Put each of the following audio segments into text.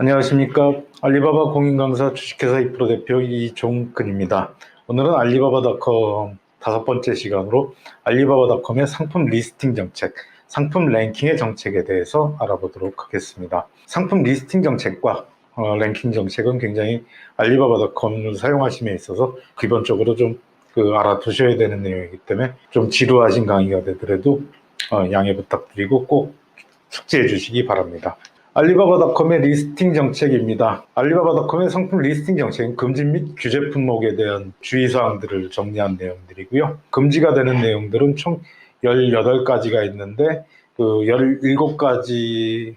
안녕하십니까. 알리바바 공인강사 주식회사 2% 대표 이종근입니다. 오늘은 알리바바닷컴 5번째 시간으로 알리바바닷컴의 상품 리스팅 정책, 상품 랭킹의 정책에 대해서 알아보도록 하겠습니다. 상품 리스팅 정책과 랭킹 정책은 굉장히 알리바바닷컴을 사용하심에 있어서 기본적으로 좀 알아두셔야 되는 내용이기 때문에 좀 지루하신 강의가 되더라도 양해 부탁드리고 꼭 숙지해 주시기 바랍니다. 알리바바닷컴의 리스팅 정책입니다. 알리바바닷컴의 상품 리스팅 정책은 금지 및 규제 품목에 대한 주의사항들을 정리한 내용들이고요. 금지가 되는 내용들은 총 18가지가 있는데 그 17가지가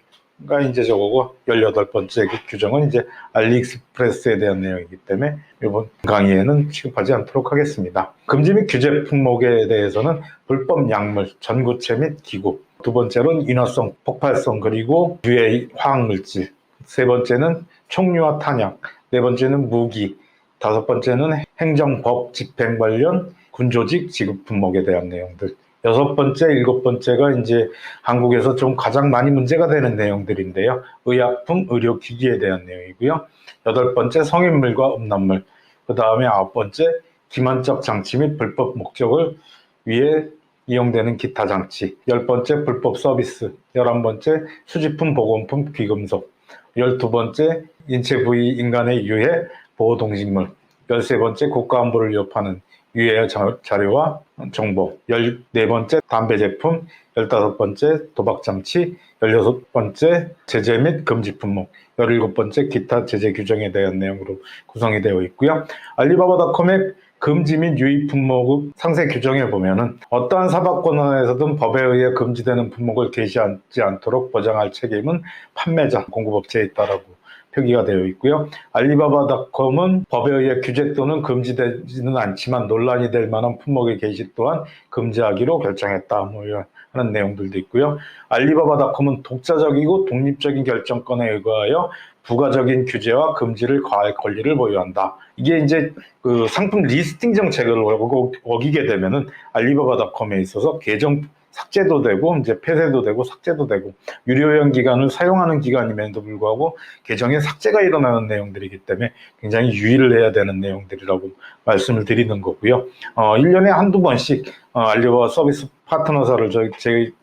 이제 저거고 18번째 규정은 이제 알리익스프레스에 대한 내용이기 때문에 이번 강의에는 취급하지 않도록 하겠습니다. 금지 및 규제 품목에 대해서는 불법 약물, 전구체 및 기구, 두 번째는 인화성, 폭발성, 그리고 유해 화학물질, 세 번째는 총류와 탄약, 네 번째는 무기, 다섯 번째는 행정법 집행 관련 군조직 지급 품목에 대한 내용들, 여섯 번째, 일곱 번째가 이제 한국에서 좀 가장 많이 문제가 되는 내용들인데요. 의약품, 의료기기에 대한 내용이고요. 여덟 번째, 성인물과 음란물, 그 다음에 아홉 번째, 기만적 장치 및 불법 목적을 위해 이용되는 기타 장치, 10번째 불법 서비스, 11번째 수집품, 보건품, 귀금속, 12번째 인체 부위 인간의 유해, 보호동식물, 13번째 국가안보를 위협하는 유해 자료와 정보, 14번째 담배 제품, 15번째 도박 장치, 16번째 제재 및 금지 품목, 17번째 기타 제재 규정에 대한 내용으로 구성이 되어 있고요. 알리바바닷컴의 금지 및 유의 품목 상세 규정에 보면은 어떠한 사법권에서든 법에 의해 금지되는 품목을 게시하지 않도록 보장할 책임은 판매자, 공급업체에 있다라고 표기가 되어 있고요. 알리바바닷컴은 법에 의해 규제 또는 금지되지는 않지만 논란이 될 만한 품목의 게시 또한 금지하기로 결정했다. 하는 내용들도 있고요. 알리바바닷컴은 독자적이고 독립적인 결정권에 의거하여 부가적인 규제와 금지를 가할 권리를 보유한다. 이게 이제 그 상품 리스팅 정책을 어기게 되면은 알리바바닷컴에 있어서 계정 삭제도 되고 이제 폐쇄도 되고 삭제도 되고 유료회원 기간을 사용하는 기간임에도 불구하고 계정에 삭제가 일어나는 내용들이기 때문에 굉장히 유의를 해야 되는 내용들이라고 말씀을 드리는 거고요. 1년에 한두 번씩 알리바바 서비스 파트너사를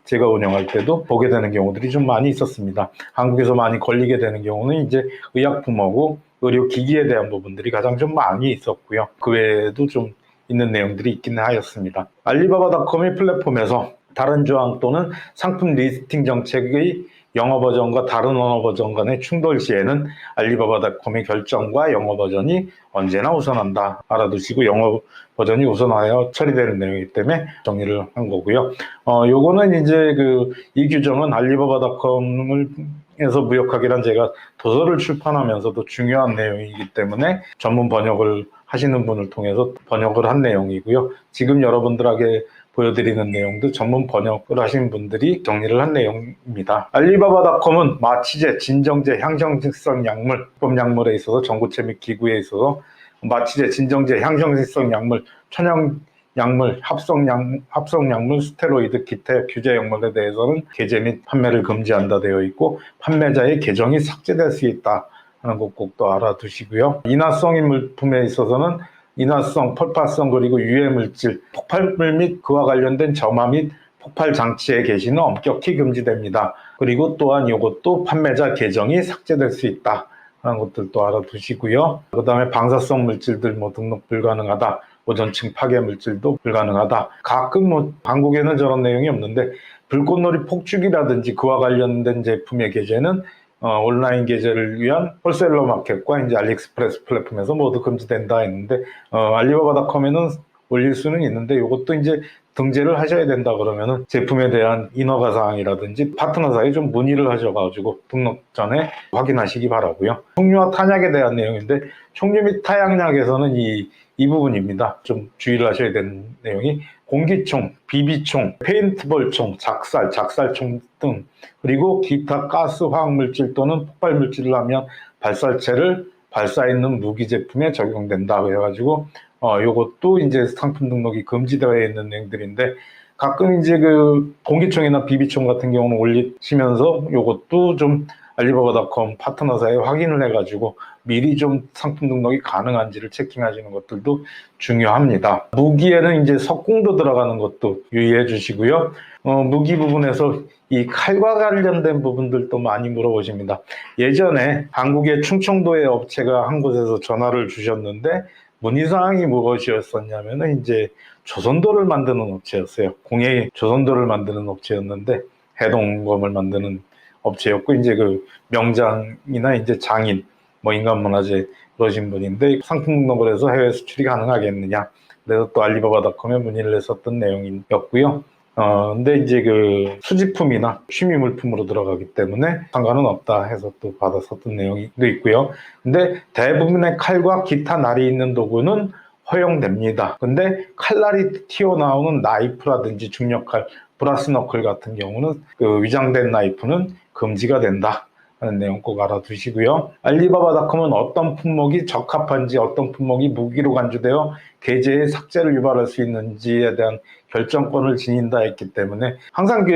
제가 운영할 때도 보게 되는 경우들이 좀 많이 있었습니다. 한국에서 많이 걸리게 되는 경우는 이제 의약품하고 의료기기에 대한 부분들이 가장 좀 많이 있었고요. 그 외에도 좀 있는 내용들이 있기는 하였습니다. 알리바바닷컴의 플랫폼에서 다른 조항 또는 상품 리스팅 정책의 영어 버전과 다른 언어 버전 간의 충돌 시에는 알리바바닷컴의 결정과 영어 버전이 언제나 우선한다. 알아두시고 영어 버전이 우선하여 처리되는 내용이기 때문에 정리를 한 거고요. 요거는 이제 이 규정은 알리바바닷컴을 에서 무역하기란 제가 도서를 출판하면서도 중요한 내용이기 때문에 전문 번역을 하시는 분을 통해서 번역을 한 내용이고요. 지금 여러분들에게 보여드리는 내용도 전문 번역을 하신 분들이 정리를 한 내용입니다. 알리바바닷컴은 마취제, 진정제, 향정증성 약물, 불법 약물에 있어서 전구체 및 기구에 있어서 마취제, 진정제, 향정증성 약물, 천연 약물, 합성약물, 스테로이드, 기타 규제 약물에 대해서는 게재 및 판매를 금지한다 되어 있고 판매자의 계정이 삭제될 수 있다 하는 것 꼭 또 알아두시고요. 인화성인 물품에 있어서는 인화성, 폭발성 그리고 유해물질, 폭발물 및 그와 관련된 점화 및 폭발 장치의 게시는 엄격히 금지됩니다. 그리고 또한 이것도 판매자 계정이 삭제될 수 있다 하는 것들도 알아두시고요. 그 다음에 방사성 물질들 등록 불가능하다. 오존층 파괴 물질도 불가능하다. 가끔 한국에는 저런 내용이 없는데 불꽃놀이 폭죽이라든지 그와 관련된 제품의 게재는 온라인 게재를 위한 홀셀러 마켓과 이제 알리익스프레스 플랫폼에서 모두 금지된다 했는데 알리바바닷컴에는 올릴 수는 있는데 이것도 이제 등재를 하셔야 된다 그러면은 제품에 대한 인허가 사항이라든지 파트너사에 좀 문의를 하셔가지고 등록 전에 확인하시기 바라고요. 총류와 탄약에 대한 내용인데 총류 및 타약약에서는 이 부분입니다. 좀 주의를 하셔야 되는 내용이 공기총, 비비총, 페인트볼총, 작살총 등 그리고 기타 가스 화학물질 또는 폭발물질을 하면 발사체를 발사있는 무기 제품에 적용된다 그래가지고 요것도 이제 상품 등록이 금지되어 있는 내용들인데 가끔 이제 공기총이나 비비총 같은 경우는 올리시면서 요것도 좀 알리바바닷컴 파트너사에 확인을 해가지고 미리 좀 상품 등록이 가능한지를 체킹하시는 것들도 중요합니다. 무기에는 이제 석궁도 들어가는 것도 유의해 주시고요. 무기 부분에서 이 칼과 관련된 부분들도 많이 물어보십니다. 예전에 한국의 충청도의 업체가 한 곳에서 전화를 주셨는데 문의사항이 무엇이었었냐면은 이제 조선도를 만드는 업체였어요. 공예 조선도를 만드는 업체였는데 해동검을 만드는 업체였고 이제 그 명장이나 이제 장인 뭐 인간문화재 그러신 분인데 상품 등록을 해서 해외 수출이 가능하겠느냐. 그래서 또 알리바바닷컴에 문의를 했었던 내용이었고요. 근데 이제 그 수집품이나 취미 물품으로 들어가기 때문에 상관은 없다 해서 또 받았었던 내용도 있고요. 근데 대부분의 칼과 기타 날이 있는 도구는 허용됩니다. 근데 칼날이 튀어나오는 나이프라든지 중력칼, 브라스 너클 같은 경우는 그 위장된 나이프는 금지가 된다 하는 내용 꼭 알아두시고요. 알리바바닷컴은 어떤 품목이 적합한지, 어떤 품목이 무기로 간주되어 계좌의 삭제를 유발할 수 있는지에 대한 결정권을 지닌다 했기 때문에 항상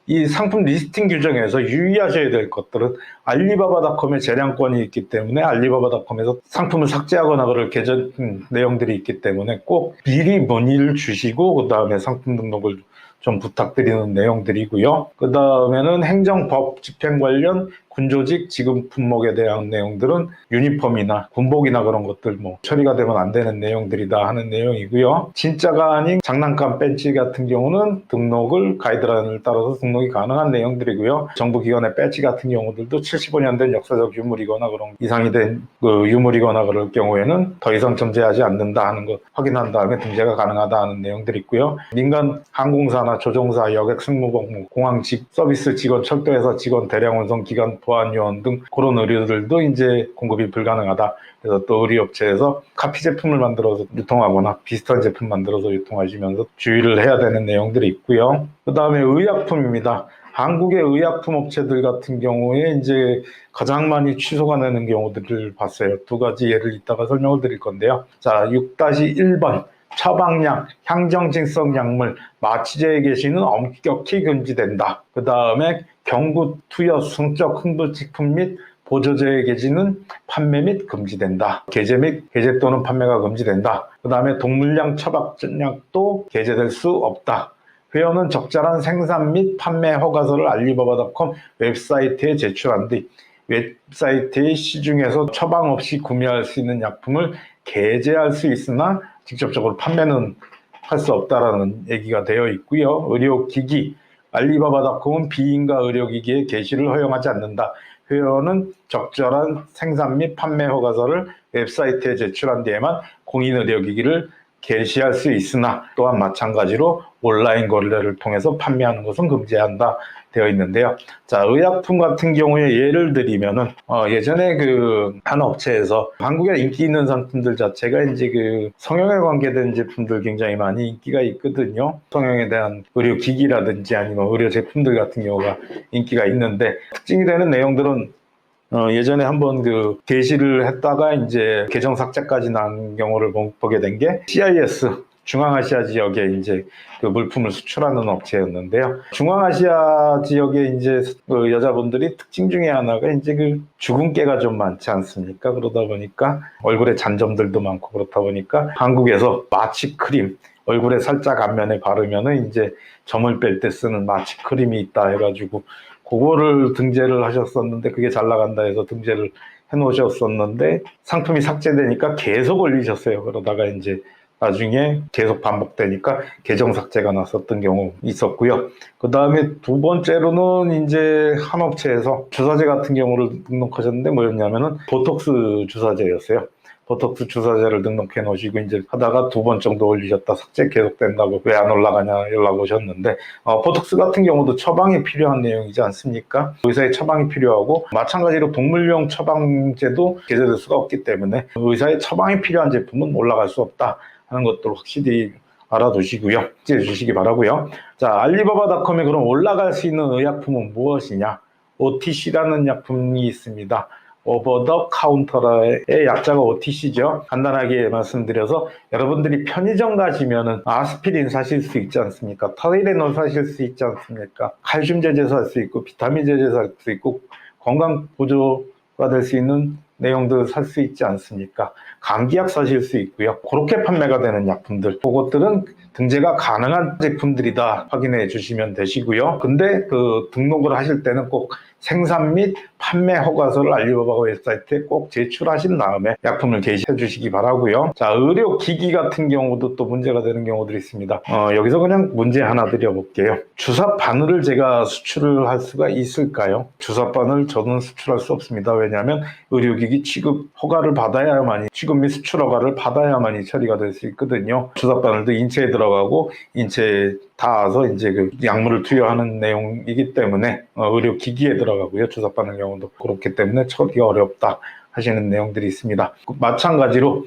이 상품 리스팅 규정에서 유의하셔야 될 것들은 알리바바닷컴의 재량권이 있기 때문에 알리바바닷컴에서 상품을 삭제하거나 그럴 계정 내용들이 있기 때문에 꼭 미리 문의를 주시고 그 다음에 상품 등록을 좀 부탁드리는 내용들이고요. 그 다음에는 행정법 집행 관련 군조직 지급 품목에 대한 내용들은 유니폼이나 군복이나 그런 것들 뭐 처리가 되면 안 되는 내용들이다 하는 내용이고요. 진짜가 아닌 장난감 배지 같은 경우는 등록을 가이드라인을 따라서 등록이 가능한 내용들이고요. 정부기관의 배지 같은 경우들도 75년 된 역사적 유물이거나 그런 이상이 된 그 유물이거나 그럴 경우에는 더 이상 점제하지 않는다 하는 것 확인한 다음에 등재가 가능하다 하는 내용들이 있고요. 민간 항공사나 조종사, 여객 승무공, 공항직 서비스 직원, 철도회사 직원, 대량 운송 기관 보안요원 등 그런 의료들도 이제 공급이 불가능하다. 그래서 또 의료업체에서 카피 제품을 만들어서 유통하거나 비슷한 제품 만들어서 유통하시면서 주의를 해야 되는 내용들이 있고요. 그 다음에 의약품입니다. 한국의 의약품 업체들 같은 경우에 이제 가장 많이 취소가 되는 경우들을 봤어요. 두 가지 예를 이따가 설명을 드릴 건데요. 자, 6-1번. 처방약, 향정증성 약물, 마취제에 계시는 엄격히 금지된다. 그 다음에 경구, 투여, 성적 흥분식품 및 보조제에 계시는 판매 및 금지된다. 게재 및 게재 또는 판매가 금지된다. 그 다음에 동물량 처방약도 게재될 수 없다. 회원은 적절한 생산 및 판매 허가서를 알리바바닷컴 웹사이트에 제출한 뒤 웹사이트의 시중에서 처방 없이 구매할 수 있는 약품을 게재할 수 있으나 직접적으로 판매는 할 수 없다라는 얘기가 되어 있고요. 의료기기, 알리바바닷컴은 비인가 의료기기의 게시를 허용하지 않는다. 회원은 적절한 생산 및 판매 허가서를 웹사이트에 제출한 뒤에만 공인의료기기를 게시할 수 있으나 또한 마찬가지로 온라인 거래를 통해서 판매하는 것은 금지한다 되어 있는데요. 자, 의약품 같은 경우에 예를 들면은 예전에 그 한 업체에서 한국에 인기 있는 상품들 자체가 이제 그 성형에 관계된 제품들 굉장히 많이 인기가 있거든요. 성형에 대한 의료기기라든지 아니면 의료 제품들 같은 경우가 인기가 있는데 특징이 되는 내용들은 예전에 한번 그 게시를 했다가 이제 계정 삭제까지 난 경우를 보게 된 게 CIS 중앙아시아 지역에 이제 그 물품을 수출하는 업체였는데요. 중앙아시아 지역에 이제 그 여자분들이 특징 중에 하나가 이제 그 주근깨가 좀 많지 않습니까? 그러다 보니까 얼굴에 잔점들도 많고 그렇다 보니까 한국에서 마취 크림 얼굴에 살짝 앞면에 바르면은 이제 점을 뺄 때 쓰는 마취 크림이 있다 해가지고 그거를 등재를 하셨었는데 그게 잘 나간다 해서 등재를 해놓으셨었는데 상품이 삭제되니까 계속 올리셨어요. 그러다가 이제 나중에 계속 반복되니까 계정 삭제가 났었던 경우 있었고요. 그 다음에 두 번째로는 이제 한 업체에서 주사제 같은 경우를 등록하셨는데 뭐였냐면은 보톡스 주사제였어요. 보톡스 주사제를 등록해 놓으시고 이제 하다가 두 번 정도 올리셨다 삭제 계속된다고 왜 안 올라가냐 연락 오셨는데 보톡스 같은 경우도 처방이 필요한 내용이지 않습니까? 의사의 처방이 필요하고 마찬가지로 동물용 처방제도 게재될 수가 없기 때문에 의사의 처방이 필요한 제품은 올라갈 수 없다 하는 것도 확실히 알아두시고요. 기재해 주시기 바라고요. 자, 알리바바닷컴에 그럼 올라갈 수 있는 의약품은 무엇이냐? OTC라는 약품이 있습니다. 오버 더 카운터의 약자가 OTC죠. 간단하게 말씀드려서 여러분들이 편의점 가시면은 아스피린 사실 수 있지 않습니까? 타이레놀 사실 수 있지 않습니까? 칼슘 제제 살 수 있고 비타민 제제 살 수 있고 건강 보조가 될 수 있는 내용들 살 수 있지 않습니까? 감기약 사실 수 있고요. 그렇게 판매가 되는 약품들, 그것들은 등재가 가능한 제품들이다 확인해 주시면 되시고요. 근데 그 등록을 하실 때는 꼭 생산 및 판매 허가서를 알리바바 웹사이트에 꼭 제출하신 다음에 약품을 게시해 주시기 바라고요. 자, 의료기기 같은 경우도 또 문제가 되는 경우들이 있습니다. 여기서 그냥 문제 하나 드려볼게요. 주사 바늘을 제가 수출을 할 수가 있을까요? 주사 바늘 저는 수출할 수 없습니다. 왜냐하면 의료기기 취급 허가를 받아야만이, 취급 및 수출 허가를 받아야만이 처리가 될 수 있거든요. 주사 바늘도 인체에 들어가고 인체에 닿아서 이제 그 약물을 투여하는 내용이기 때문에 의료기기에 들어가고요. 주사 바늘 경우도 그렇기 때문에 처리가 어렵다 하시는 내용들이 있습니다. 마찬가지로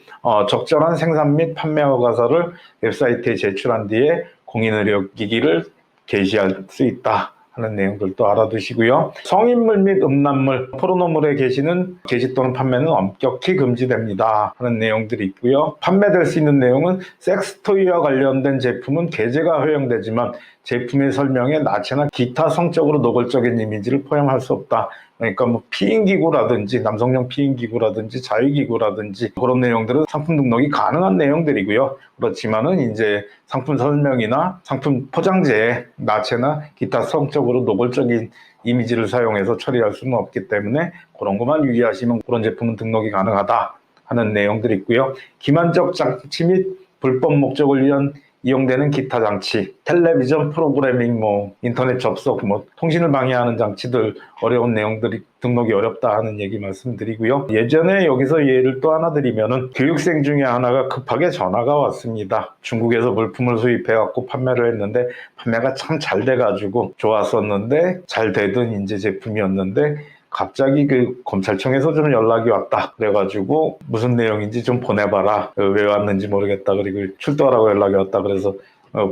적절한 생산 및 판매 허가서를 웹사이트에 제출한 뒤에 공인의료기기를 게시할 수 있다 하는 내용들도 알아두시고요. 성인물 및 음란물, 포르노물에 게시는 게시 또는 판매는 엄격히 금지됩니다 하는 내용들이 있고요. 판매될 수 있는 내용은 섹스토이와 관련된 제품은 게재가 허용되지만 제품의 설명에 나체나 기타 성적으로 노골적인 이미지를 포함할 수 없다. 그러니까 뭐 피임기구라든지 남성용 피임기구라든지 자유기구라든지 그런 내용들은 상품 등록이 가능한 내용들이고요. 그렇지만은 이제 상품 설명이나 상품 포장재에 나체나 기타 성적으로 노골적인 이미지를 사용해서 처리할 수는 없기 때문에 그런 것만 유의하시면 그런 제품은 등록이 가능하다 하는 내용들이 있고요. 기만적 장치 및 불법 목적을 위한 이용되는 기타 장치, 텔레비전 프로그래밍, 인터넷 접속, 통신을 방해하는 장치들 어려운 내용들이 등록이 어렵다 하는 얘기 말씀드리고요. 예전에 여기서 예를 또 하나 드리면은 교육생 중에 하나가 급하게 전화가 왔습니다. 중국에서 물품을 수입해갖고 판매를 했는데 판매가 참 잘 돼가지고 좋았었는데 잘 되던 인제 제품이었는데 갑자기 그 검찰청에서 좀 연락이 왔다. 그래가지고 무슨 내용인지 좀 보내봐라. 왜 왔는지 모르겠다. 그리고 출두하라고 연락이 왔다. 그래서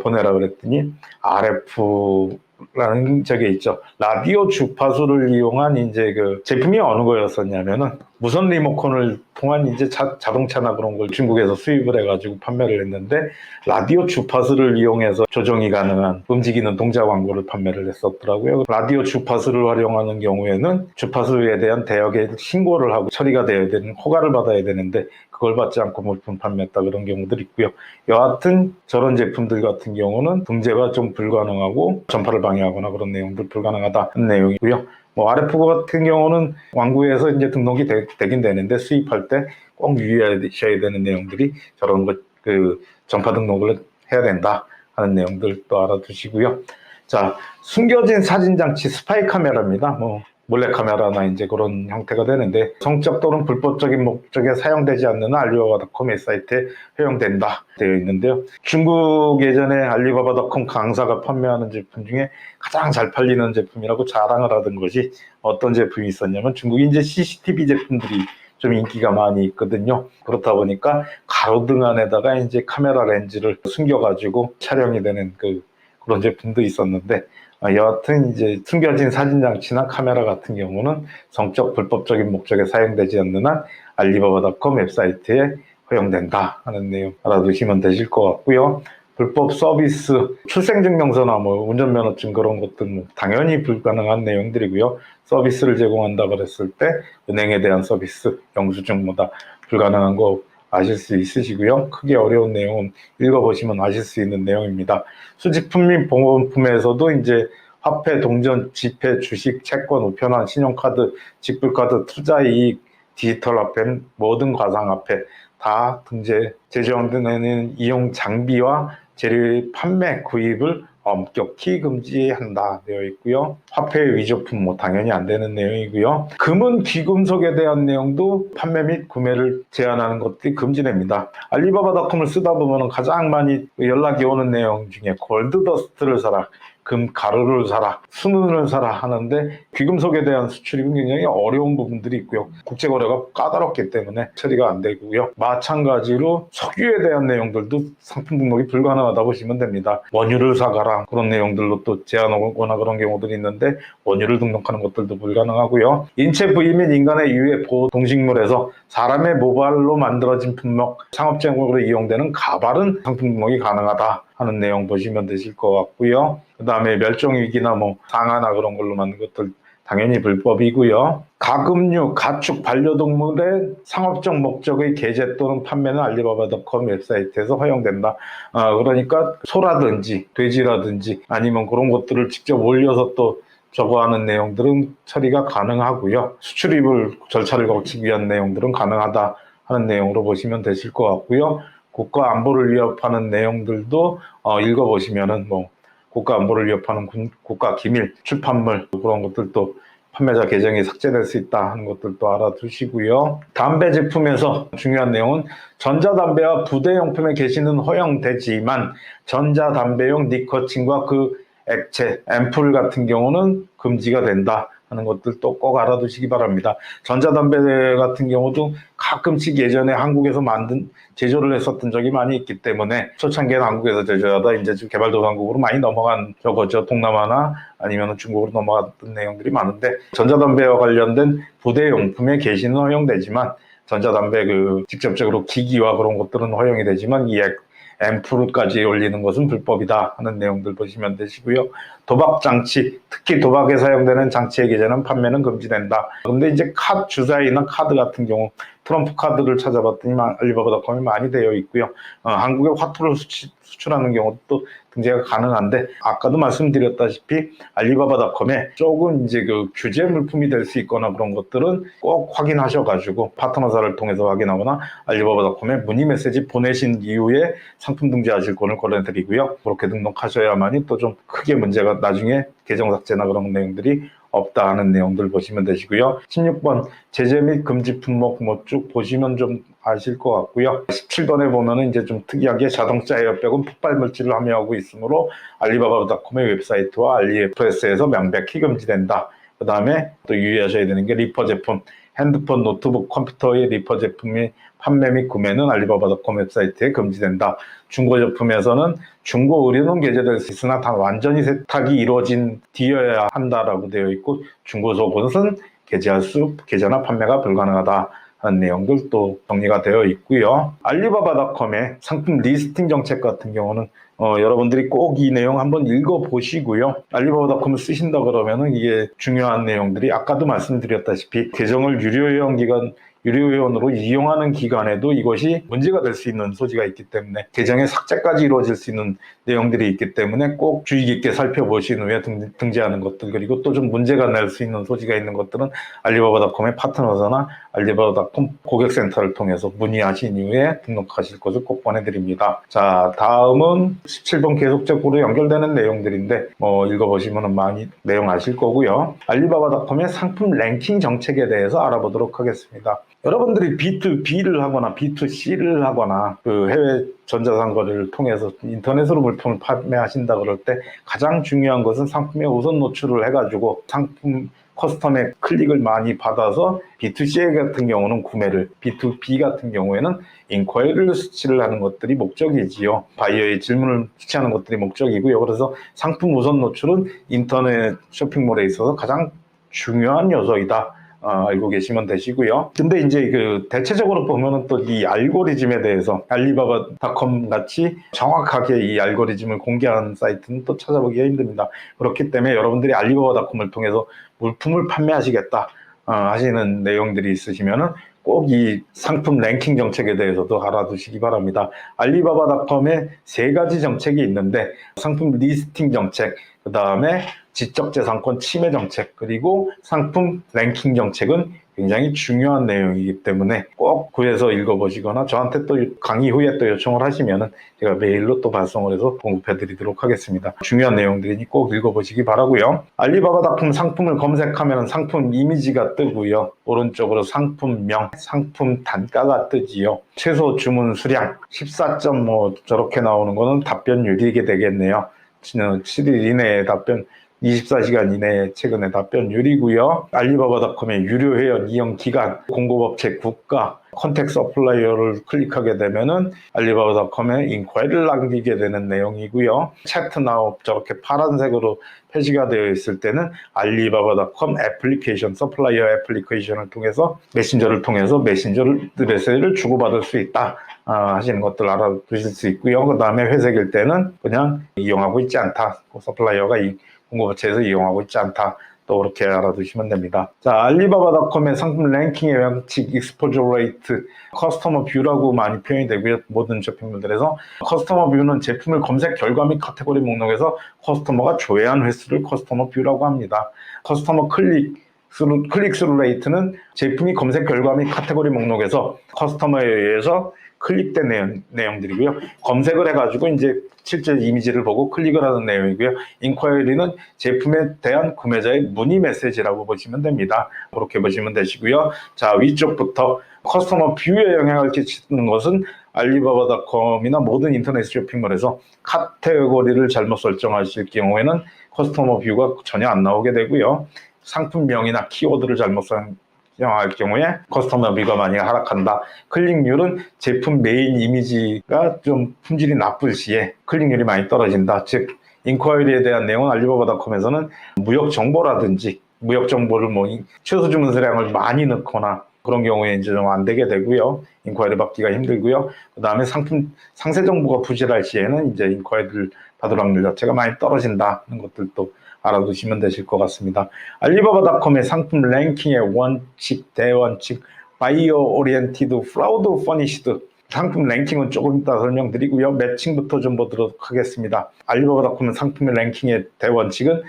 보내라 그랬더니 RF라는 저게 있죠. 라디오 주파수를 이용한 이제 그 제품이 어느 거였었냐면은 무선 리모컨을 통한 이제 자동차나 그런 걸 중국에서 수입을 해가지고 판매를 했는데 라디오 주파수를 이용해서 조정이 가능한 움직이는 동자 광고를 판매를 했었더라고요. 라디오 주파수를 활용하는 경우에는 주파수에 대한 대역에 신고를 하고 처리가 되어야 되는 허가를 받아야 되는데 그걸 받지 않고 물품 판매했다 그런 경우들이 있고요. 여하튼 저런 제품들 같은 경우는 등재가 좀 불가능하고 전파를 방해하거나 그런 내용들 불가능하다는 내용이고요. RF 같은 경우는 왕구에서 이제 등록이 되긴 되는데 수입할 때 꼭 유의하셔야 되는 내용들이 저런 전파 등록을 해야 된다 하는 내용들도 알아두시고요. 자, 숨겨진 사진 장치 스파이 카메라입니다. 몰래카메라나 이제 그런 형태가 되는데 성적 또는 불법적인 목적에 사용되지 않는 알리바바닷컴 웹사이트에 허용된다 되어 있는데요. 중국 예전에 알리바바닷컴 강사가 판매하는 제품 중에 가장 잘 팔리는 제품이라고 자랑을 하던 것이 어떤 제품이 있었냐면 중국 이제 CCTV 제품들이 좀 인기가 많이 있거든요. 그렇다 보니까 가로등 안에다가 이제 카메라 렌즈를 숨겨가지고 촬영이 되는 그런 제품도 있었는데 여하튼 이제 숨겨진 사진 장치나 카메라 같은 경우는 성적 불법적인 목적에 사용되지 않는 한 알리바바닷컴 웹사이트에 허용된다 하는 내용 알아두시면 되실 것 같고요. 불법 서비스, 출생증명서나 운전면허증 그런 것들은 당연히 불가능한 내용들이고요. 서비스를 제공한다 그랬을 때 은행에 대한 서비스, 영수증 다 불가능한 거 아실 수 있으시고요. 크게 어려운 내용은 읽어보시면 아실 수 있는 내용입니다. 수집품 및 보험품에서도 이제 화폐, 동전, 지폐, 주식, 채권, 우편화, 신용카드, 직불카드, 투자이익, 디지털 화폐, 모든 가상화폐 다 등재, 제조되는 이용 장비와 재료의 판매, 구입을 엄격히 금지한다 되어 있고요. 화폐 위조품 당연히 안 되는 내용이고요. 금은 귀금속에 대한 내용도 판매 및 구매를 제한하는 것들이 금지됩니다. 알리바바닷컴을 쓰다 보면 가장 많이 연락이 오는 내용 중에 골드더스트를 사라, 금 가루를 사라, 순은을 사라 하는데 귀금속에 대한 수출이 굉장히 어려운 부분들이 있고요. 국제거래가 까다롭기 때문에 처리가 안 되고요. 마찬가지로 석유에 대한 내용들도 상품 등록이 불가능하다 보시면 됩니다. 원유를 사가라 그런 내용들로 또 제한 오거나 그런 경우들이 있는데 원유를 등록하는 것들도 불가능하고요. 인체 부위 및 인간의 유해 보호 동식물에서 사람의 모발로 만들어진 품목, 상업적으로 이용되는 가발은 상품 등록이 가능하다 하는 내용 보시면 되실 것 같고요. 그 다음에 멸종위기나 상아나 그런 걸로 만든 것들 당연히 불법이고요. 가금류, 가축, 반려동물의 상업적 목적의 게재 또는 판매는 알리바바닷컴 웹사이트에서 허용된다. 그러니까 소라든지 돼지라든지 아니면 그런 것들을 직접 올려서 또 저거 하는 내용들은 처리가 가능하고요. 수출입을 절차를 거치기 위한 내용들은 가능하다 하는 내용으로 보시면 되실 것 같고요. 국가 안보를 위협하는 내용들도 읽어보시면은 뭐 국가 안보를 위협하는 국가 기밀, 출판물 그런 것들도 판매자 계정이 삭제될 수 있다 하는 것들도 알아두시고요. 담배 제품에서 중요한 내용은 전자담배와 부대용품의 게시는 허용되지만 전자담배용 니코틴과 그 액체, 앰플 같은 경우는 금지가 된다 하는 것들도 꼭 알아두시기 바랍니다. 전자담배 같은 경우도 가끔씩 예전에 한국에서 제조를 했었던 적이 많이 있기 때문에 초창기에는 한국에서 제조하다 이제 좀 개발도상국으로 많이 넘어간 저거죠. 동남아나 아니면 중국으로 넘어갔던 내용들이 많은데 전자담배와 관련된 부대용품의 게시는 허용되지만 전자담배 직접적으로 기기와 그런 것들은 허용이 되지만 이 앰프루까지 올리는 것은 불법이다 하는 내용들 보시면 되시고요. 도박 장치, 특히 도박에 사용되는 장치의 게재는 판매는 금지된다. 근데 이제 주사위나 카드 같은 경우 트럼프 카드를 찾아봤더니 알리바바닷컴이 많이 되어 있고요. 한국에 화투를 수출하는 경우도 또 등재가 가능한데 아까도 말씀드렸다시피 알리바바닷컴에 조금 이제 규제 물품이 될 수 있거나 그런 것들은 꼭 확인하셔가지고 파트너사를 통해서 확인하거나 알리바바닷컴에 문의 메시지 보내신 이후에 상품 등재하실 권을 권해드리고요. 그렇게 등록하셔야만이 또 좀 크게 문제가 나중에 계정 삭제나 그런 내용들이 없다 하는 내용들 보시면 되시고요. 16번 제재 및 금지 품목 쭉 보시면 좀 아실 것 같고요. 17번에 보면은 이제 좀 특이하게 자동차 에어백은 폭발 물질을 함유하고 있으므로 알리바바닷컴의 웹사이트와 알리엑스프레스에서 명백히 금지된다. 그 다음에 또 유의하셔야 되는 게 리퍼 제품, 핸드폰, 노트북, 컴퓨터의 리퍼 제품의 판매 및 구매는 알리바바닷컴 웹사이트에 금지된다. 중고 제품에서는 중고 의료는 게재될 수 있으나 다 완전히 세탁이 이루어진 뒤여야 한다라고 되어 있고 중고 속옷은 게재나 판매가 불가능하다 하는 내용들 또 정리가 되어 있고요. 알리바바닷컴의 상품 리스팅 정책 같은 경우는 여러분들이 꼭 이 내용 한번 읽어보시고요. 알리바바닷컴을 쓰신다 그러면은 이게 중요한 내용들이 아까도 말씀드렸다시피 계정을 유료회원으로 이용하는 기간에도 이것이 문제가 될 수 있는 소지가 있기 때문에 계정의 삭제까지 이루어질 수 있는 내용들이 있기 때문에 꼭 주의 깊게 살펴보신 후에 등재하는 것들 그리고 또 좀 문제가 날 수 있는 소지가 있는 것들은 알리바바닷컴의 파트너사나 알리바바닷컴 고객센터를 통해서 문의하신 이후에 등록하실 것을 꼭 권해드립니다. 자, 다음은 17번 계속적으로 연결되는 내용들인데 읽어보시면 많이 내용 아실 거고요. 알리바바닷컴의 상품 랭킹 정책에 대해서 알아보도록 하겠습니다. 여러분들이 B2B를 하거나 B2C를 하거나 해외 전자상거래를 통해서 인터넷으로 물품을 판매하신다 그럴 때 가장 중요한 것은 상품의 우선 노출을 해가지고 상품 커스텀의 클릭을 많이 받아서 B2C 같은 경우는 구매를, B2B 같은 경우에는 인쿼리를 수치를 하는 것들이 목적이지요. 바이어의 질문을 수치하는 것들이 목적이고요. 그래서 상품 우선 노출은 인터넷 쇼핑몰에 있어서 가장 중요한 요소이다. 알고 계시면 되시고요. 근데 이제 대체적으로 보면은 또 이 알고리즘에 대해서 알리바바닷컴 같이 정확하게 이 알고리즘을 공개하는 사이트는 또 찾아보기가 힘듭니다. 그렇기 때문에 여러분들이 알리바바닷컴을 통해서 물품을 판매하시겠다 하시는 내용들이 있으시면은 꼭 이 상품 랭킹 정책에 대해서도 알아두시기 바랍니다. 알리바바닷컴에 3가지 정책이 있는데 상품 리스팅 정책, 그 다음에 지적재산권 침해 정책, 그리고 상품 랭킹 정책은 굉장히 중요한 내용이기 때문에 꼭 구해서 읽어보시거나 저한테 또 강의 후에 또 요청을 하시면은 제가 메일로 또 발송을 해서 공급해 드리도록 하겠습니다. 중요한 내용들이니 꼭 읽어보시기 바라고요. 알리바바닷컴 상품을 검색하면 상품 이미지가 뜨고요. 오른쪽으로 상품명, 상품 단가가 뜨지요. 최소 주문 수량 14점 저렇게 나오는 거는 답변율이게 되겠네요. 7일 이내에 답변, 24시간 이내에 최근에 답변율이고요. 알리바바닷컴의 유료 회원 이용 기간, 공급업체 국가, 컨택 서플라이어를 클릭하게 되면은 알리바바닷컴에 인콰이리를 남기게 되는 내용이고요. 차트 나우 저렇게 파란색으로 표시가 되어 있을 때는 알리바바닷컴 애플리케이션, 서플라이어 애플리케이션을 통해서 메신저를 통해서 메시지를 주고받을 수 있다. 하시는 것들 알아두실 수 있고요. 그 다음에 회색일 때는 그냥 이용하고 있지 않다. 서플라이어가 공급업체에서 이용하고 있지 않다. 또 그렇게 알아두시면 됩니다. 자, 알리바바닷컴의 상품 랭킹의 원칙, 익스포저 레이트, 커스터머 뷰라고 많이 표현이 되고요. 모든 쇼핑몰들에서 커스터머 뷰는 제품을 검색 결과 및 카테고리 목록에서 커스터머가 조회한 횟수를 커스터머 뷰라고 합니다. 커스터머 클릭스루 레이트는 제품이 검색 결과 및 카테고리 목록에서 커스터머에 의해서 클릭된 내용들이고요. 검색을 해가지고 이제 실제 이미지를 보고 클릭을 하는 내용이고요. 인콰이리는 제품에 대한 구매자의 문의 메시지라고 보시면 됩니다. 그렇게 보시면 되시고요. 자, 위쪽부터 커스터머 뷰에 영향을 끼치는 것은 알리바바닷컴이나 모든 인터넷 쇼핑몰에서 카테고리를 잘못 설정하실 경우에는 커스터머 뷰가 전혀 안 나오게 되고요. 상품명이나 키워드를 잘못 설정할 경우에 커스터머 뷰가 많이 하락한다. 클릭률은 제품 메인 이미지가 좀 품질이 나쁠 시에 클릭률이 많이 떨어진다. 즉 인콰이리에 대한 내용은 알리바바닷컴에서는 무역 정보라든지 무역 정보를 최소 주문수량을 많이 넣거나 그런 경우에 이제 좀 안 되게 되고요. 인콰이리 받기가 힘들고요. 그 다음에 상품 상세 정보가 부실할 시에는 이제 인콰이리를 받을 확률 자체가 많이 떨어진다는 것들도 알아두시면 되실 것 같습니다. 알리바바닷컴의 상품 랭킹의 원칙, 대원칙, 바이어 오리엔티드, 프라우드 퍼니시드 상품 랭킹은 조금 이따 설명드리고요. 매칭부터 좀 보도록 하겠습니다. 알리바바닷컴의 상품의 랭킹의 대원칙은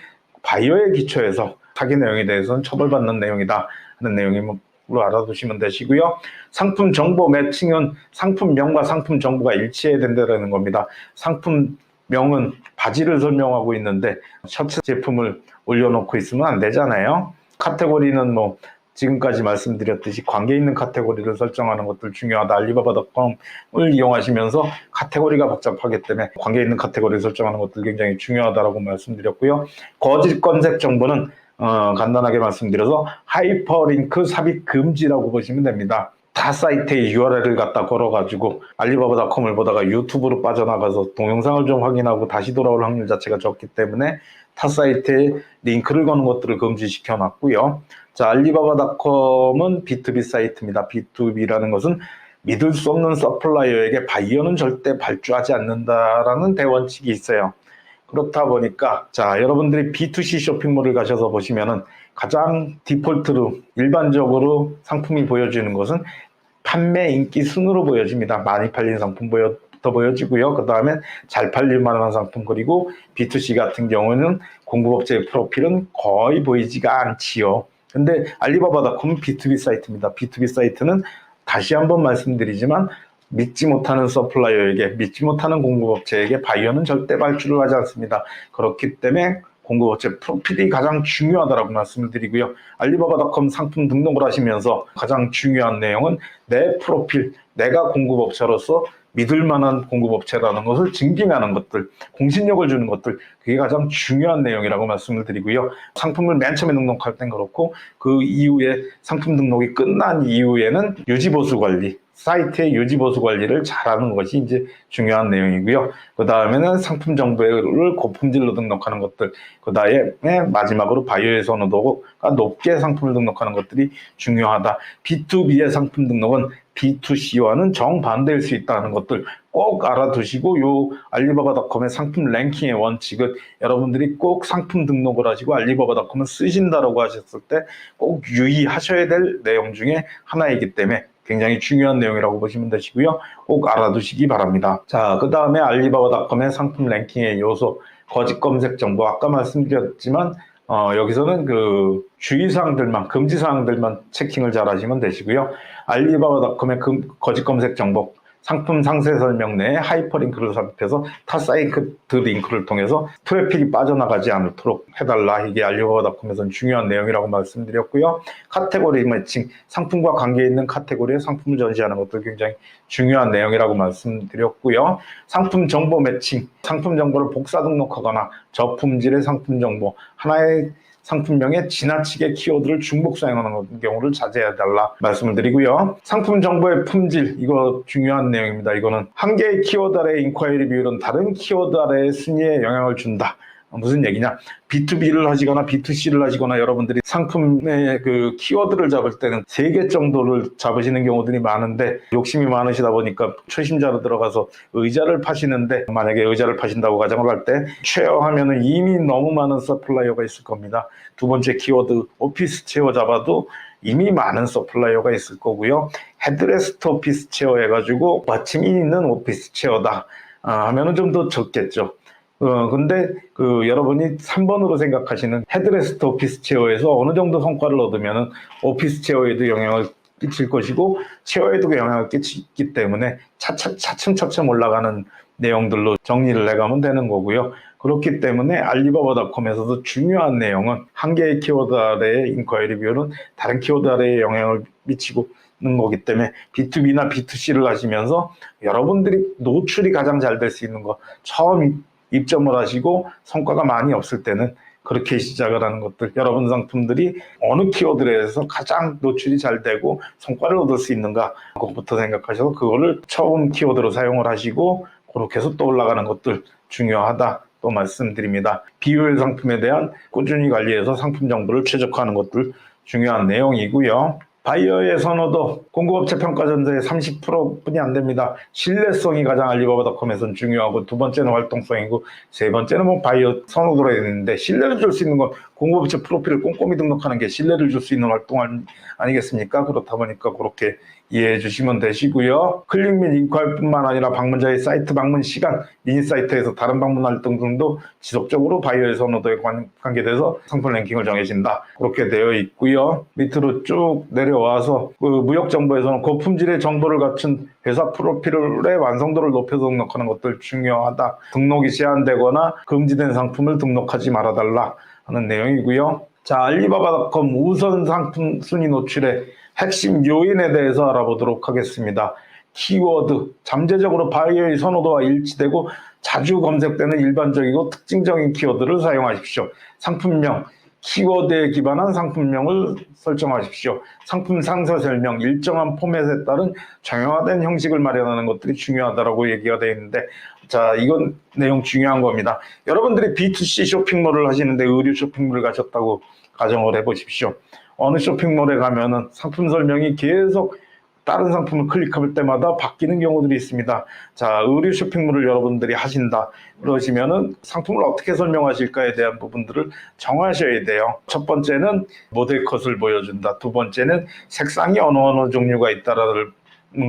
바이어에 기초해서 사기 내용에 대해서는 처벌받는 내용이다 하는 내용으로 알아두시면 되시고요. 상품 정보 매칭은 상품명과 상품 정보가 일치해야 된다는 겁니다. 상품명은 바지를 설명하고 있는데 셔츠 제품을 올려놓고 있으면 안 되잖아요. 카테고리는 지금까지 말씀드렸듯이 관계 있는 카테고리를 설정하는 것들 중요하다. 알리바바닷컴을 이용하시면서 카테고리가 복잡하기 때문에 관계 있는 카테고리를 설정하는 것들 굉장히 중요하다고 말씀드렸고요. 거짓 검색 정보는 간단하게 말씀드려서 하이퍼링크 삽입 금지라고 보시면 됩니다. 타 사이트의 URL을 갖다 걸어가지고 알리바바닷컴을 보다가 유튜브로 빠져나가서 동영상을 좀 확인하고 다시 돌아올 확률 자체가 적기 때문에 타 사이트에 링크를 거는 것들을 금지시켜 놨고요. 자, 알리바바닷컴은 B2B 사이트입니다. B2B라는 것은 믿을 수 없는 서플라이어에게 바이어는 절대 발주하지 않는다라는 대원칙이 있어요. 그렇다 보니까 자, 여러분들이 B2C 쇼핑몰을 가셔서 보시면은 가장 디폴트로 일반적으로 상품이 보여지는 것은 판매 인기 순으로 보여집니다. 많이 팔린 상품부터 보여지고요. 그 다음에 잘 팔릴 만한 상품, 그리고 B2C 같은 경우는 공급업체의 프로필은 거의 보이지가 않지요. 근데 알리바바닷컴은 B2B 사이트입니다. B2B 사이트는 다시 한번 말씀드리지만 믿지 못하는 서플라이어에게, 믿지 못하는 공급업체에게 바이어는 절대 발주를 하지 않습니다. 그렇기 때문에 공급업체 프로필이 가장 중요하다고 말씀을 드리고요. 알리바바닷컴 상품 등록을 하시면서 가장 중요한 내용은 내 프로필, 내가 공급업체로서 믿을 만한 공급업체라는 것을 증빙하는 것들, 공신력을 주는 것들, 그게 가장 중요한 내용이라고 말씀을 드리고요. 상품을 맨 처음에 등록할 땐 그렇고 그 이후에 상품 등록이 끝난 이후에는 유지보수 관리, 사이트의 유지보수 관리를 잘하는 것이 이제 중요한 내용이고요. 그 다음에는 상품 정보를 고품질로 등록하는 것들, 그 다음에 마지막으로 바이어의 선호도가 높게 상품을 등록하는 것들이 중요하다. B2B의 상품 등록은 B2C와는 정반대일 수 있다는 것들 꼭 알아두시고, 요 알리바바닷컴의 상품 랭킹의 원칙은 여러분들이 꼭 상품 등록을 하시고 알리바바닷컴을 쓰신다라고 하셨을 때 꼭 유의하셔야 될 내용 중에 하나이기 때문에 굉장히 중요한 내용이라고 보시면 되시고요. 꼭 알아두시기 바랍니다. 자, 그 다음에 알리바바닷컴의 상품 랭킹의 요소, 거짓 검색 정보, 아까 말씀드렸지만 여기서는 그 주의사항들만, 금지사항들만 체킹을 잘 하시면 되시고요. 알리바바닷컴의 거짓 검색 정보, 상품 상세 설명 내에 하이퍼링크를 삽입해서 타 사이트 링크를 통해서 트래픽이 빠져나가지 않도록 해달라. 이게 알리바바닷컴에서는 중요한 내용이라고 말씀드렸고요. 카테고리 매칭, 상품과 관계 있는 카테고리에 상품을 전시하는 것도 굉장히 중요한 내용이라고 말씀드렸고요. 상품 정보 매칭, 상품 정보를 복사 등록하거나 저품질의 상품 정보, 하나의 상품명에 지나치게 키워드를 중복 사용하는 경우를 자제해달라 말씀을 드리고요. 상품 정보의 품질, 이거 중요한 내용입니다. 이거는 한 개의 키워드 아래의 인콰이리 비율은 다른 키워드 아래의 순위에 영향을 준다. 무슨 얘기냐? B2B를 하시거나 B2C를 하시거나 여러분들이 상품의 그 키워드를 잡을 때는 3개 정도를 잡으시는 경우들이 많은데 욕심이 많으시다 보니까 초심자로 들어가서 의자를 파시는데 만약에 의자를 파신다고 가정을 할 때 체어하면은 이미 너무 많은 서플라이어가 있을 겁니다. 두 번째 키워드 오피스 체어 잡아도 이미 많은 서플라이어가 있을 거고요. 헤드레스트 오피스 체어 해가지고 받침이 있는 오피스 체어다 하면은 좀 더 적겠죠. 근데 여러분이 3번으로 생각하시는 헤드레스트 오피스 체어에서 어느 정도 성과를 얻으면은 오피스 체어에도 영향을 끼칠 것이고 체어에도 영향을 끼치기 때문에 차츰차츰 올라가는 내용들로 정리를 해가면 되는 거고요. 그렇기 때문에 알리바바닷컴에서도 중요한 내용은 한 개의 키워드 아래의 인콰이리 뷰는 다른 키워드 아래에 영향을 미치고 있는 거기 때문에 B2B나 B2C를 하시면서 여러분들이 노출이 가장 잘 될 수 있는 거 처음 입점을 하시고 성과가 많이 없을 때는 그렇게 시작을 하는 것들, 여러분 상품들이 어느 키워드에서 가장 노출이 잘 되고 성과를 얻을 수 있는가 그것부터 생각하셔서 그거를 처음 키워드로 사용을 하시고 그렇게 해서 또 올라가는 것들 중요하다 또 말씀드립니다. 비효율 상품에 대한 꾸준히 관리해서 상품 정보를 최적화하는 것들 중요한 내용이고요. 바이어의 선호도 공급업체 평가전자의 30%뿐이 안 됩니다. 신뢰성이 가장 알리바바닷컴에서는 중요하고 두 번째는 활동성이고 세 번째는 뭐 바이어 선호도로 있는데 신뢰를 줄 수 있는 건 공급업체 프로필을 꼼꼼히 등록하는 게 신뢰를 줄 수 있는 활동 아니겠습니까? 그렇다 보니까 그렇게 이해해 주시면 되시고요. 클릭 및 인ኳ이뿐만 아니라 방문자의 사이트 방문 시간, 미니 사이트에서 다른 방문 활동 등도 지속적으로 바이어의 선호도에 관계돼서 상품 랭킹을 정해진다. 그렇게 되어 있고요. 밑으로 쭉 내려와서 무역정보에서는 고품질의 정보를 갖춘 회사 프로필의 완성도를 높여서 등록하는 것들 중요하다. 등록이 제한되거나 금지된 상품을 등록하지 말아달라 하는 내용이고요. 자, 알리바바닷컴 우선 상품 순위 노출의 핵심 요인에 대해서 알아보도록 하겠습니다. 키워드, 잠재적으로 바이어의 선호도와 일치되고 자주 검색되는 일반적이고 특징적인 키워드를 사용하십시오. 상품명, 키워드에 기반한 상품명을 설정하십시오. 상품 상세 설명, 일정한 포맷에 따른 정형화된 형식을 마련하는 것들이 중요하다고 얘기가 되어 있는데 자, 이건 내용 중요한 겁니다. 여러분들이 B2C 쇼핑몰을 하시는데 의류 쇼핑몰을 가셨다고 가정을 해보십시오. 어느 쇼핑몰에 가면은 상품 설명이 계속 다른 상품을 클릭할 때마다 바뀌는 경우들이 있습니다. 자, 의류 쇼핑몰을 여러분들이 하신다 그러시면은 상품을 어떻게 설명하실까에 대한 부분들을 정하셔야 돼요. 첫 번째는 모델 컷을 보여준다. 두 번째는 색상이 어느 종류가 있다라는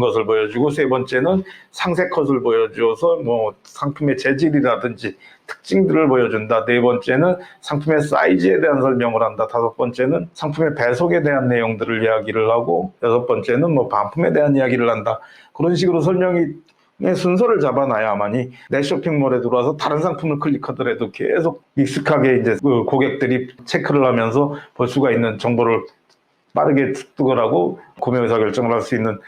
것을 보여주고 세 번째는 상세 컷을 보여줘서 뭐 상품의 재질이라든지 특징들을 보여준다. 네 번째는 상품의 사이즈에 대한 설명을 한다. 다섯 번째는 상품의 배송에 대한 내용들을 이야기를 하고 여섯 번째는 뭐 반품에 대한 이야기를 한다. 그런 식으로 설명이 순서를 잡아놔야만이 내 쇼핑몰에 들어와서 다른 상품을 클릭하더라도 계속 익숙하게 이제 그 고객들이 체크를 하면서 볼 수가 있는 정보를 빠르게 습득을 하고 구매 의사 결정을 할 수 있는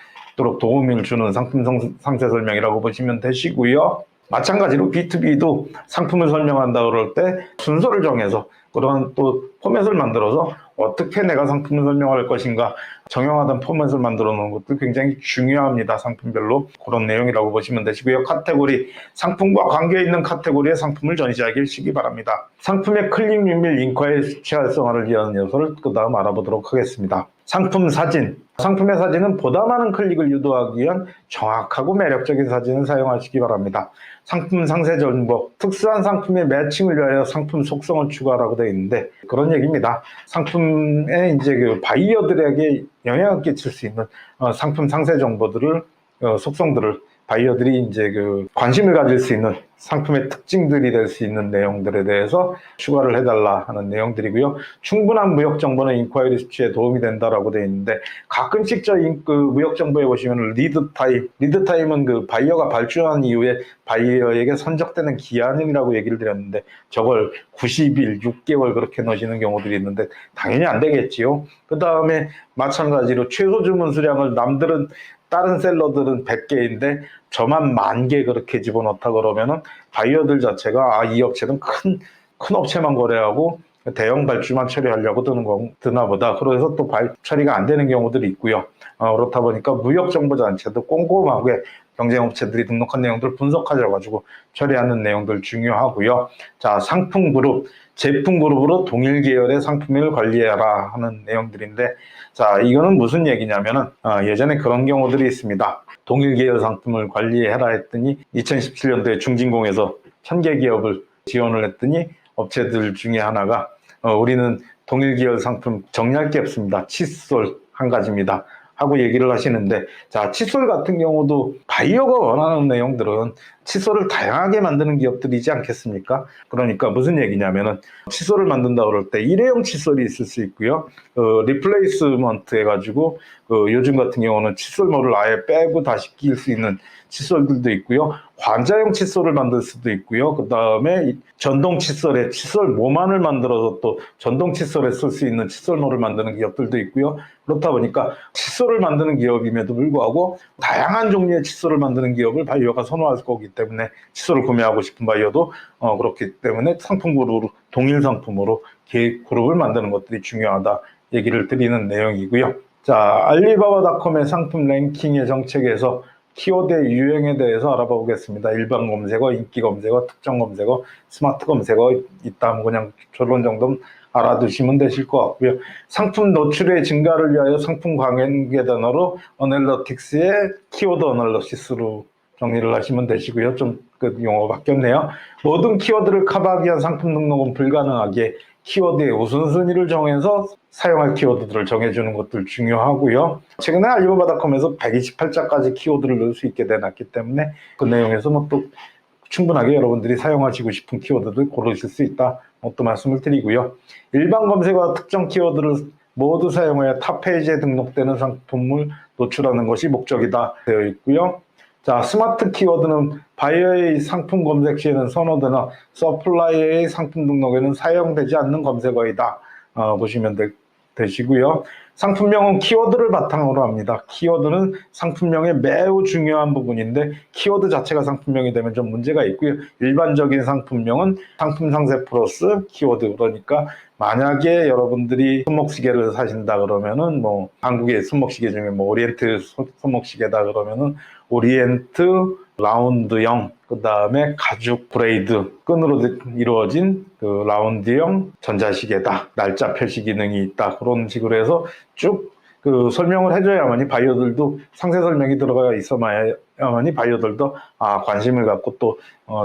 도움을 주는 상품 상세 설명이라고 보시면 되시고요. 마찬가지로 B2B도 상품을 설명한다 그럴 때 순서를 정해서 그런 또 포맷을 만들어서 어떻게 내가 상품을 설명할 것인가 정형화된 포맷을 만들어 놓은 것도 굉장히 중요합니다. 상품별로 그런 내용이라고 보시면 되시고요. 카테고리, 상품과 관계 있는 카테고리의 상품을 전시하시기 바랍니다. 상품의 클릭 및 인과의 수치 활성화를 위한 요소를 그 다음 알아보도록 하겠습니다. 상품 사진, 상품의 사진은 보다 많은 클릭을 유도하기 위한 정확하고 매력적인 사진을 사용하시기 바랍니다. 상품 상세 정보, 특수한 상품의 매칭을 위하여 상품 속성을 추가하라고 되어 있는데 그런 얘기입니다. 상품에 이제 그 바이어들에게 영향을 끼칠 수 있는 상품 상세 정보들을 속성들을 바이어들이 이제 그 관심을 가질 수 있는 상품의 특징들이 될 수 있는 내용들에 대해서 추가를 해달라 하는 내용들이고요. 충분한 무역 정보는 인콰이리 수치에 도움이 된다라고 되어 있는데 가끔씩 그 무역 정보에 보시면 리드 타임은 그 바이어가 발주한 이후에 바이어에게 선적되는 기한이라고 얘기를 드렸는데 저걸 90일, 6개월 그렇게 넣으시는 경우들이 있는데 당연히 안 되겠지요. 그 다음에 마찬가지로 최소 주문 수량을 남들은 다른 셀러들은 100개인데 저만 10,000개 그렇게 집어넣다 그러면은 바이어들 자체가 이 업체는 큰 업체만 거래하고 대형 발주만 처리하려고 드나 보다. 그래서 또 처리가 안 되는 경우들이 있고요. 그렇다 보니까 무역 정보 자체도 꼼꼼하게 경쟁업체들이 등록한 내용들을 분석하셔가지고 처리하는 내용들 중요하고요. 자, 상품 그룹, 제품 그룹으로 동일 계열의 상품을 관리해라 하는 내용들인데, 자, 이거는 무슨 얘기냐면은 예전에 그런 경우들이 있습니다. 동일 계열 상품을 관리해라 했더니 2017년도에 중진공에서 1000개 기업을 지원을 했더니 업체들 중에 하나가 우리는 동일 계열 상품 정리할 게 없습니다. 칫솔 한 가지입니다. 하고 얘기를 하시는데, 자, 칫솔 같은 경우도 바이오가 원하는 내용들은 칫솔을 다양하게 만드는 기업들이지 않겠습니까? 그러니까 무슨 얘기냐면은 칫솔을 만든다 그럴 때 일회용 칫솔이 있을 수 있고요. 리플레이스먼트 해가지고 요즘 같은 경우는 칫솔모를 아예 빼고 다시 끼울 수 있는 칫솔들도 있고요. 관자용 칫솔을 만들 수도 있고요. 그 다음에 전동 칫솔에 칫솔 모만을 만들어서 또 전동 칫솔에 쓸 수 있는 칫솔모를 만드는 기업들도 있고요. 그렇다 보니까 칫솔을 만드는 기업임에도 불구하고 다양한 종류의 칫솔을 만드는 기업을 바이오가 선호할 거기 때문에 칫솔을 구매하고 싶은 바이오도 그렇기 때문에 상품 그룹으로 동일 상품으로 그룹을 만드는 것들이 중요하다 얘기를 드리는 내용이고요. 자, 알리바바닷컴의 상품 랭킹의 정책에서 키워드의 유형에 대해서 알아봐 보겠습니다. 일반 검색어, 인기 검색어, 특정 검색어, 스마트 검색어 있다. 뭐 그냥 결론 정도 알아두시면 되실 것 같고요. 상품 노출의 증가를 위하여 상품 관계 단어로 어널러틱스의 키워드 어널러시스로 정리를 하시면 되시고요. 좀 그 용어가 바뀌었네요. 모든 키워드를 커버하기 위한 상품 등록은 불가능하기에 키워드의 우선순위를 정해서 사용할 키워드들을 정해주는 것들 중요하고요. 최근에 알리바바닷컴에서 128자까지 키워드를 넣을 수 있게 되놨기 때문에 그 내용에서 뭐 또 충분하게 여러분들이 사용하시고 싶은 키워드를 고르실 수 있다. 또 말씀을 드리고요. 일반 검색어와 특정 키워드를 모두 사용하여 탑 페이지에 등록되는 상품을 노출하는 것이 목적이다 되어 있고요. 자, 스마트 키워드는 바이어의 상품 검색 시에는 선호되나 서플라이어의 상품 등록에는 사용되지 않는 검색어이다. 보시면 되시고요. 상품명은 키워드를 바탕으로 합니다. 키워드는 상품명의 매우 중요한 부분인데 키워드 자체가 상품명이 되면 좀 문제가 있고요. 일반적인 상품명은 상품 상세 플러스 키워드. 그러니까 만약에 여러분들이 손목시계를 사신다 그러면은 뭐 한국의 손목시계 중에 뭐 오리엔트 손목시계다 그러면은 오리엔트 라운드형, 그 다음에 가죽 브레이드 끈으로 이루어진 그 라운드형 전자시계다. 날짜 표시 기능이 있다. 그런 식으로 해서 쭉 그 설명을 해줘야만이 바이어들도 상세 설명이 들어가 있어야만이 바이어들도 관심을 갖고 또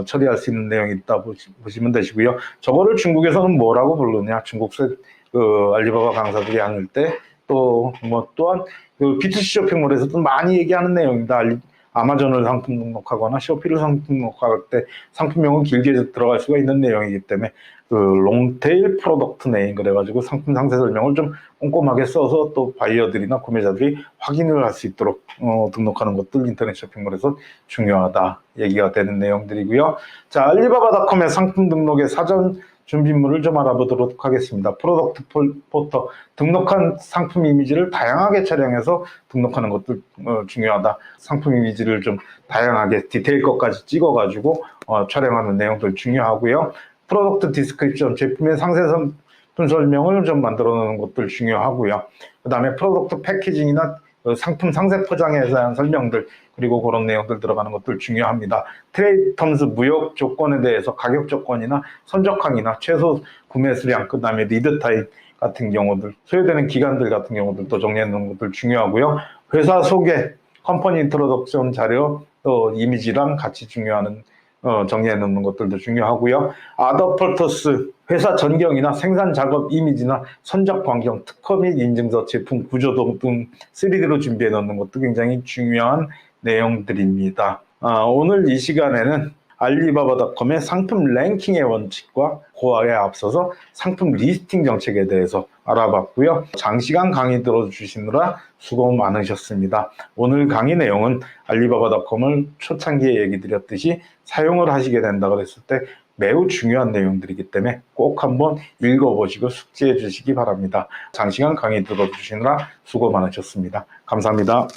처리할 수 있는 내용이 있다 보시면 되시고요. 저거를 중국에서는 뭐라고 부르냐? 중국서 그 알리바바 강사들이 하는 때 또 뭐 또한 그 B2C 쇼핑몰에서도 많이 얘기하는 내용입니다. 아마존을 상품 등록하거나 쇼피를 상품 등록할 때 상품명은 길게 들어갈 수가 있는 내용이기 때문에 그 롱테일 프로덕트 네임 그래가지고 상품 상세 설명을 좀 꼼꼼하게 써서 또 바이어들이나 구매자들이 확인을 할 수 있도록 등록하는 것들 인터넷 쇼핑몰에서 중요하다 얘기가 되는 내용들이고요. 자, 알리바바닷컴의 상품 등록의 사전 준비물을 좀 알아보도록 하겠습니다. 프로덕트 포터, 등록한 상품 이미지를 다양하게 촬영해서 등록하는 것도 중요하다. 상품 이미지를 좀 다양하게 디테일 것까지 찍어가지고 촬영하는 내용들 중요하고요. 프로덕트 디스크립션, 제품의 상세 설명을 좀 만들어 놓는 것들 중요하고요. 그 다음에 프로덕트 패키징이나 상품 상세 포장에 대한 설명들 그리고 그런 내용들 들어가는 것들 중요합니다. 트레이드 텀스 무역 조건에 대해서 가격 조건이나 선적항이나 최소 구매 수량 그 다음에 리드 타임 같은 경우들 소요되는 기간들 같은 경우들도 정리해 놓는 것들 중요하고요. 회사 소개, 컴퍼니 인트로덕션 자료 또 이미지랑 같이 중요한 정리해 놓는 것들도 중요하고요. 아더 퍼터스 회사 전경이나 생산 작업 이미지나 선적 광경, 특허 및 인증서, 제품 구조 등 3D로 준비해 놓는 것도 굉장히 중요한 내용들입니다. 오늘 이 시간에는 알리바바닷컴의 상품 랭킹의 원칙과 그에 앞서서 상품 리스팅 정책에 대해서 알아봤고요. 장시간 강의 들어주시느라 수고 많으셨습니다. 오늘 강의 내용은 알리바바닷컴을 초창기에 얘기 드렸듯이 사용을 하시게 된다 그랬을 때 매우 중요한 내용들이기 때문에 꼭 한번 읽어보시고 숙지해 주시기 바랍니다. 장시간 강의 들어주시느라 수고 많으셨습니다. 감사합니다.